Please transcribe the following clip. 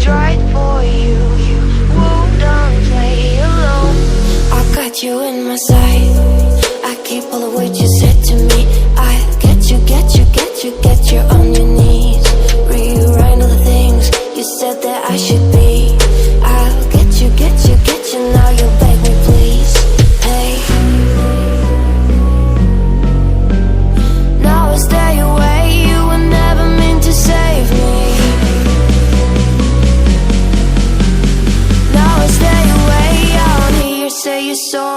right for you. You wouldn't play alone. I got you in my sight. I keep all the words you said to me. I get you, get you, get you, get you on your knees. Rewrite all the things you said that I should be. I'll get you, get you, get you. Now you beg me please. Hey, now I stay away. You were never meant to save me. Now I stay away. I don't hear you say you're sorry.